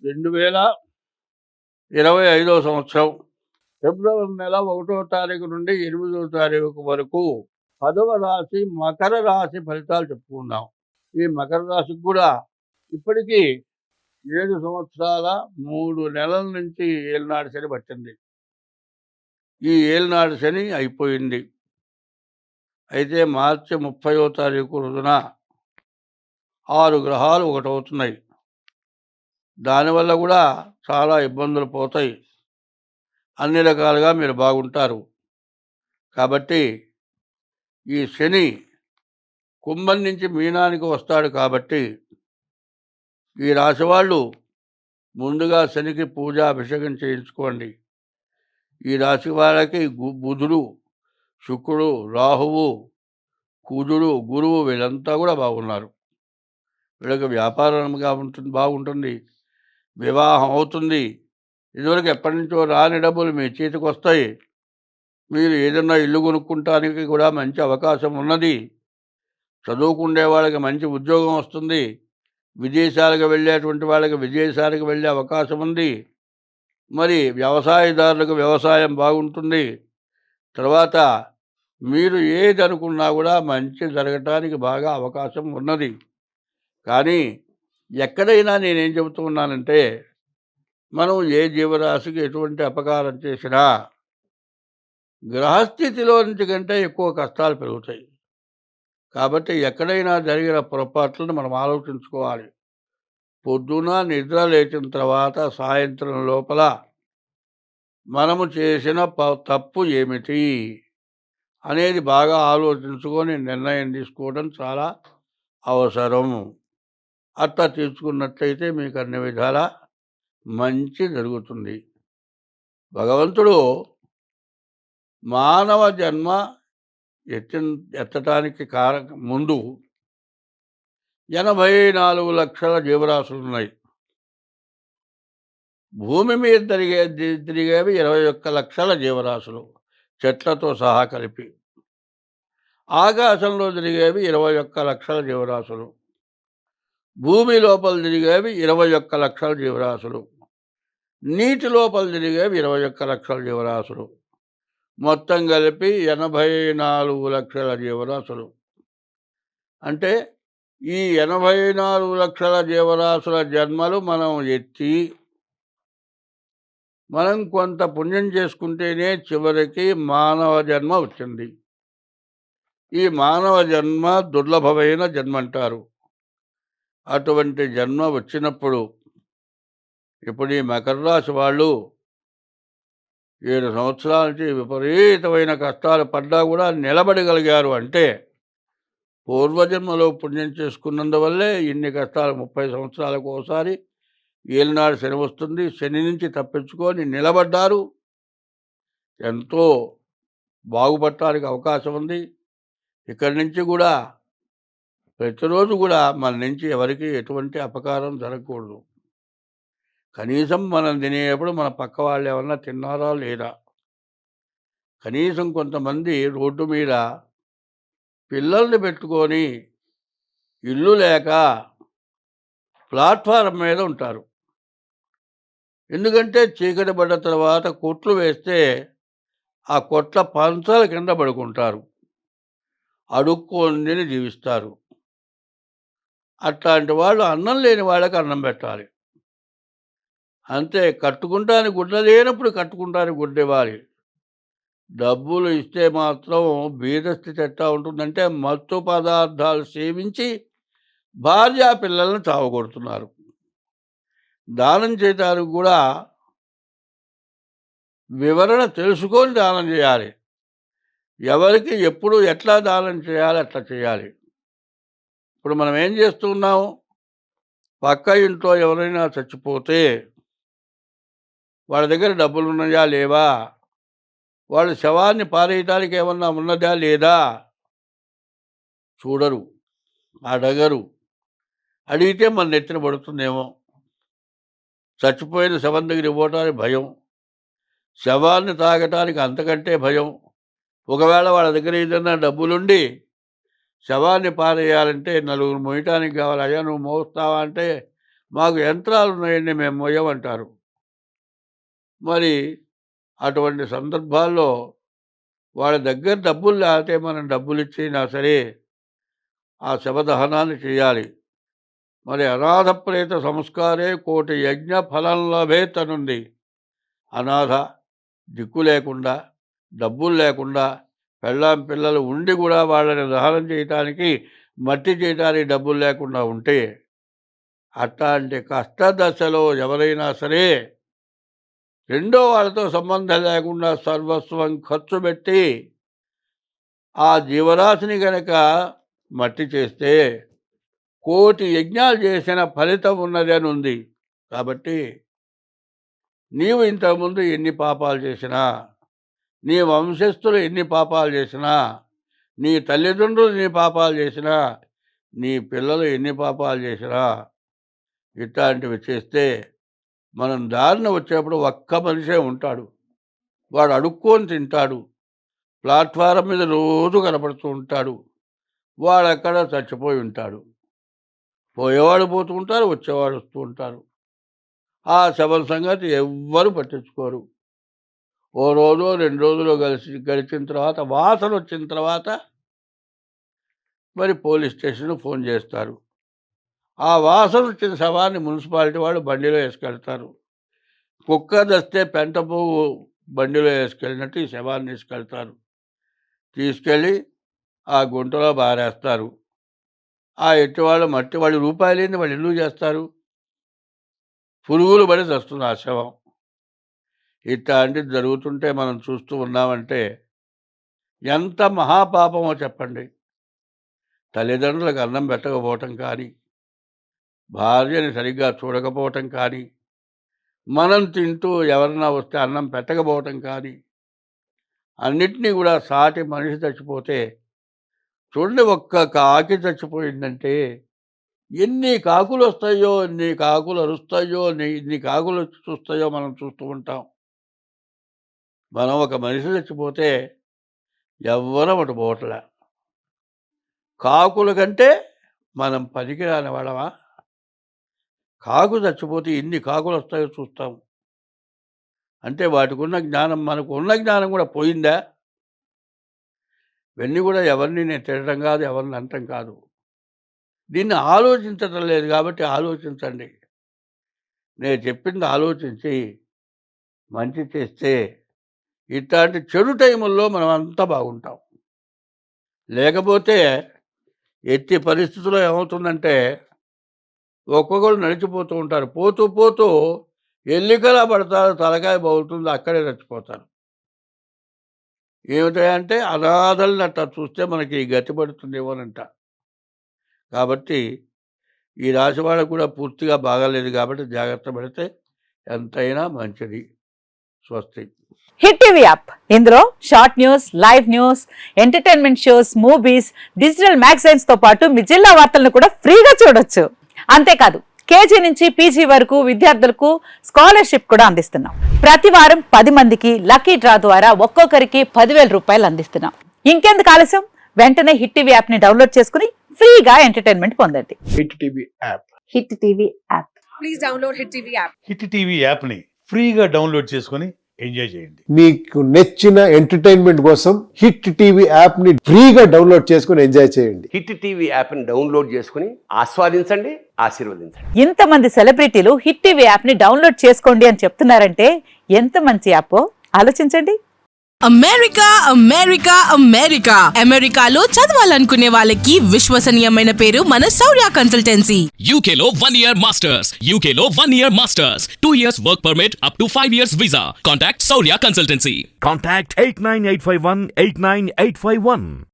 2025 సంవత్సరం ఫిబ్రవరి నెల 1వ తారీఖు నుండి 8వ తారీఖు వరకు 10వ రాశి మకర రాశి ఫలితాలు చెప్పుకుందాం. ఈ మకర రాశికి కూడా ఇప్పటికీ 7 సంవత్సరాల 3 నెలల నుంచి ఏలినాటి శని పట్టింది. ఈ ఏలినాటి శని అయిపోయింది. అయితే మార్చి 30వ తారీఖు రోజున 6 గ్రహాలు ఒకటవుతున్నాయి. దానివల్ల కూడా చాలా ఇబ్బందులు పోతాయి. అన్ని రకాలుగా మీరు బాగుంటారు. కాబట్టి ఈ శని కుంభం నుంచి మీనానికి వస్తాడు కాబట్టి ఈ రాశి వాళ్ళు ముందుగా శనికి పూజాభిషేకం చేయించుకోండి. ఈ రాశి వాళ్ళకి బుధుడు, శుక్రుడు, రాహువు, కుజుడు, గురువు వీళ్ళంతా కూడా బాగున్నారు. వీళ్ళకి వ్యాపారంగా బాగుంటుంది, వివాహం అవుతుంది. ఇదివరకు ఎప్పటి నుంచో రాని డబ్బులు మీ చేతికి వస్తాయి. మీరు ఏదన్నా ఇల్లు కొనుక్కుంటానికి కూడా మంచి అవకాశం ఉన్నది. చదువుకునే వాళ్ళకి మంచి ఉద్యోగం వస్తుంది. విదేశాలకు వెళ్ళేటువంటి వాళ్ళకి విదేశాలకు వెళ్ళే అవకాశం ఉంది. మరి వ్యవసాయదారులకు వ్యవసాయం బాగుంటుంది. తర్వాత మీరు ఏది అనుకున్నా కూడా మంచి జరగటానికి బాగా అవకాశం ఉన్నది. కానీ ఎక్కడైనా నేనేం చెబుతూ ఉన్నానంటే, మనం ఏ జీవరాశికి ఎటువంటి అపకారం చేసినా గ్రహస్థితిలో నుంచి కంటే ఎక్కువ కష్టాలు పెరుగుతాయి. కాబట్టి ఎక్కడైనా జరిగిన పొరపాట్లను మనం ఆలోచించుకోవాలి. పొద్దున నిద్ర లేచిన తర్వాత సాయంత్రం లోపల మనము చేసిన తప్పు ఏమిటి అనేది బాగా ఆలోచించుకొని నిర్ణయం తీసుకోవడం చాలా అవసరం. అట్లా తీసుకున్నట్లయితే మీకు అన్ని విధాలా మంచి జరుగుతుంది. భగవంతుడు మానవ జన్మ ఎత్తటానికి ముందు 84 లక్షల జీవరాశులు ఉన్నాయి. భూమి మీద తిరిగేవి 21 లక్షల జీవరాశులు చెట్లతో సహా కలిపి. ఆకాశంలో తిరిగేవి 21 లక్షల జీవరాశులు. భూమి లోపల తిరిగేవి 21 లక్షల జీవరాశులు. నీటి లోపల తిరిగేవి 21 లక్షల జీవరాశులు. మొత్తం కలిపి 84 లక్షల జీవరాశులు. అంటే ఈ 84 లక్షల జీవరాశుల జన్మలు మనం ఎత్తి మనం కొంత పుణ్యం చేసుకుంటేనే చివరికి మానవ జన్మ వచ్చింది. ఈ మానవ జన్మ దుర్లభమైన జన్మ అంటారు. అటువంటి జన్మ వచ్చినప్పుడు ఇప్పుడు ఈ మకర రాశి వాళ్ళు 7 సంవత్సరాల నుంచి విపరీతమైన కష్టాలు పడ్డా కూడా నిలబడగలిగారు. అంటే పూర్వజన్మలో పుణ్యం చేసుకున్నందువల్లే ఇన్ని కష్టాలు. 30 సంవత్సరాలకు ఒకసారి ఏలినాడు శని వస్తుంది. శని నుంచి తప్పించుకొని నిలబడ్డారు. ఎంతో బాగుపడటానికి అవకాశం ఉంది. ఇక్కడి నుంచి కూడా ప్రతిరోజు కూడా మన నుంచి ఎవరికి ఎటువంటి అపకారం జరగకూడదు. కనీసం మనం తినేటప్పుడు మన పక్క వాళ్ళు ఏమన్నా తిన్నారా లేదా, కనీసం కొంతమంది రోడ్డు మీద పిల్లల్ని పెట్టుకొని ఇల్లు లేక ప్లాట్ఫారం మీద ఉంటారు. ఎందుకంటే చీకటి పడ్డ తర్వాత కొట్లు వేస్తే ఆ కొట్ల పంచల కింద పడుకుంటారు, అడుక్కొని జీవిస్తారు. అట్లాంటి వాళ్ళు అన్నం లేని వాళ్ళకి అన్నం పెట్టాలి. అంతే. కట్టుకుంటానికి గుడ్డ లేనప్పుడు కట్టుకుంటానికి గుడ్డ ఇవ్వాలి. డబ్బులు ఇస్తే మాత్రం బీదస్థితి ఎట్లా ఉంటుందంటే మత్తు పదార్థాలు సేవించి భార్యా పిల్లలను చావగొడుతున్నారు. దానం చేయడానికి కూడా వివరణ తెలుసుకొని దానం చేయాలి. ఎవరికి ఎప్పుడు ఎట్లా దానం చేయాలి అట్లా చేయాలి. ఇప్పుడు మనం ఏం చేస్తున్నాము, పక్క ఇంట్లో ఎవరైనా చచ్చిపోతే వాళ్ళ దగ్గర డబ్బులు ఉన్నాయా లేవా, వాళ్ళ శవాన్ని పారేయటానికి ఏమన్నా ఉన్నదా లేదా చూడరు, అడగరు. అడిగితే మన నెత్తిన పడుతుందేమో. చచ్చిపోయిన శవం దగ్గర పోవటానికి భయం, శవాన్ని తాగటానికి అంతకంటే భయం. ఒకవేళ వాళ్ళ దగ్గర ఏదైనా డబ్బులుండి శవాన్ని పారేయాలంటే నలుగురు మోయటానికి కావాలి. అయ్యా నువ్వు మోస్తావా అంటే మాకు యంత్రాలు ఉన్నాయండి, మేము మొయ్యమంటారు. మరి అటువంటి సందర్భాల్లో వాళ్ళ దగ్గర డబ్బులు లేకపోతే మనం డబ్బులిచ్చినా సరే ఆ శవదహనాన్ని చేయాలి. మరి అనాథ ప్రేత సంస్కారే కోటి యజ్ఞ ఫలం లభేతనుంది. అనాథ, దిక్కు లేకుండా, డబ్బులు లేకుండా, పెళ్ళాం పిల్లలు ఉండి కూడా వాళ్ళని దహనం చేయటానికి, మట్టి చేయటానికి డబ్బులు లేకుండా ఉంటే, అట్లాంటి కష్టదశలో ఎవరైనా సరే రెండో వాళ్ళతో సంబంధం లేకుండా సర్వస్వం ఖర్చు పెట్టి ఆ జీవరాశిని గనక మట్టి చేస్తే కోటి యజ్ఞాలు చేసిన ఫలితం ఉన్నది అని ఉంది. కాబట్టి నీవు ఇంతకుముందు ఎన్ని పాపాలు చేసినా, నీ వంశస్థులు ఎన్ని పాపాలు చేసినా, నీ తల్లిదండ్రులు ఎన్ని పాపాలు చేసినా, నీ పిల్లలు ఎన్ని పాపాలు చేసినా, ఇట్లాంటివి చేస్తే మనం దారిన వచ్చేప్పుడు ఒక్క మనిషే ఉంటాడు. వాడు అడుక్కొని తింటాడు. ప్లాట్ఫారం మీద రోజు కనపడుతూ ఉంటాడు. వాడెక్కడ చచ్చిపోయి ఉంటాడు. పోయేవాడు పోతూ ఉంటారు, వచ్చేవాడు వస్తూ ఉంటారు. ఆ శవం సంగతి ఎవ్వరు పట్టించుకోరు. ఓ రోజో 2 రోజులు గడిచిన తర్వాత వాసన వచ్చిన తర్వాత మరి పోలీస్ స్టేషన్‌కి ఫోన్ చేస్తారు. ఆ వాసన వచ్చిన శవాన్ని మున్సిపాలిటీ వాళ్ళు బండిలో వేసుకెళ్తారు. కుక్క దస్తే పెంట పువ్వు బండిలో వేసుకెళ్ళినట్టు ఈ శవాన్ని తీసుకెళ్ళి ఆ గుంటలో బారేస్తారు. ఆ ఎట్టివాళ్ళు మట్టి వాళ్ళు రూపాయలేంది వాళ్ళు ఎందుకు చేస్తారు? పురుగులు పడి చస్తుంది ఆ శవం. ఇట్లాంటిది జరుగుతుంటే మనం చూస్తూ ఉన్నామంటే ఎంత మహాపాపమో చెప్పండి. తల్లిదండ్రులకు అన్నం పెట్టకపోవటం కానీ, భార్యని సరిగ్గా చూడకపోవటం కానీ, మనం తింటూ ఎవరన్నా వస్తే అన్నం పెట్టకపోవటం కానీ, అన్నిటినీ కూడా సాటి మనిషి చచ్చిపోతే చూడండి, ఒక్క కాకి చచ్చిపోయిందంటే ఎన్ని కాకులు వస్తాయో, ఎన్ని కాకులు అరుస్తాయో, ఎన్ని కాకులు వచ్చి చూస్తాయో మనం చూస్తూ ఉంటాం. మనం ఒక మనిషి చచ్చిపోతే ఎవ్వరం అటు పోవట్లే. కాకుల కంటే మనం పనికిరాని వాళ్ళమా? కాకు చచ్చిపోతే ఎన్ని కాకులు వస్తాయో చూస్తాం. అంటే వాటికి ఉన్న జ్ఞానం, మనకు ఉన్న జ్ఞానం కూడా పోయిందా? ఇవన్నీ కూడా ఎవరిని నేను తిట్టడం కాదు, ఎవరిని అనటం కాదు. దీన్ని ఆలోచించటం లేదు కాబట్టి ఆలోచించండి. నేను చెప్పింది ఆలోచించి మంచి చేస్తే ఇట్లాంటి చెడు టైముల్లో మనం అంతా బాగుంటాం. లేకపోతే ఎట్టి పరిస్థితుల్లో ఏమవుతుందంటే ఒక్కొక్కరు నడిచిపోతూ ఉంటారు. పోతూ పోతూ ఎల్లికలా పడతారు, తలకాయ బాగుతుంది, అక్కడే చచ్చిపోతారు. ఏమిటంటే అనాథల్ని అట్లా చూస్తే మనకి గతి పడుతుందేమోనంట. కాబట్టి ఈ రాశి వాళ్ళకు కూడా పూర్తిగా బాగాలేదు కాబట్టి జాగ్రత్త పడితే ఎంతైనా మంచిది. స్వస్తి. హిట్ టీవీ యాప్, ఇందులో short news, live news, entertainment shows, movies, digital magazines తో పాటు మీ జిల్లా వార్తలను కూడా ఫ్రీగా చూడొచ్చు. అంతేకాదు కేజీ నుంచి పీజీ వరకు విద్యార్థులకు స్కాలర్షిప్ కూడా అందిస్తున్నాం. ప్రతి వారం 10 మందికి లక్కీ డ్రా ద్వారా ఒక్కొక్కరికి 10,000 రూపాయలు అందిస్తున్నాం. ఇంకెందుకు ఆలస్యం, వెంటనే హిట్ టీవీ యాప్ ని డౌన్లోడ్ చేసుకుని ఫ్రీగా ఎంటర్టైన్మెంట్ పొందండి. Hit TV app. Hit TV app. Please download hit TV app. Hit TV app ని ఫ్రీగా డౌన్లోడ్ చేసుకొని ఎంజాయ్ చేయండి. మీకు నచ్చిన ఎంటర్టైన్మెంట్ కోసం హిట్ టీవీ యాప్ ని ఫ్రీగా డౌన్లోడ్ చేసుకొని ఎంజాయ్ చేయండి. హిట్ టీవీ యాప్ ని డౌన్లోడ్ చేసుకుని ఆస్వాదించండి, ఆశీర్వదించండి. ఇంతమంది సెలబ్రిటీలు హిట్ టీవీ యాప్ ని డౌన్లోడ్ చేసుకోండి అని చెప్తున్నారంటే ఎంత మంచి యాప్ ఆలోచించండి. అమెరికా అమెరికా అమెరికా అమెరికాలో చదవాలనుకునే వాళ్ళకి విశ్వసనీయమైన పేరు మన శౌర్య కన్సల్టెన్సీ. UK లో 1 year masters. UK లో 1 year masters. 2 years work permit up to 5 years visa. Contact Saurya Consultancy. Contact 89851 89851.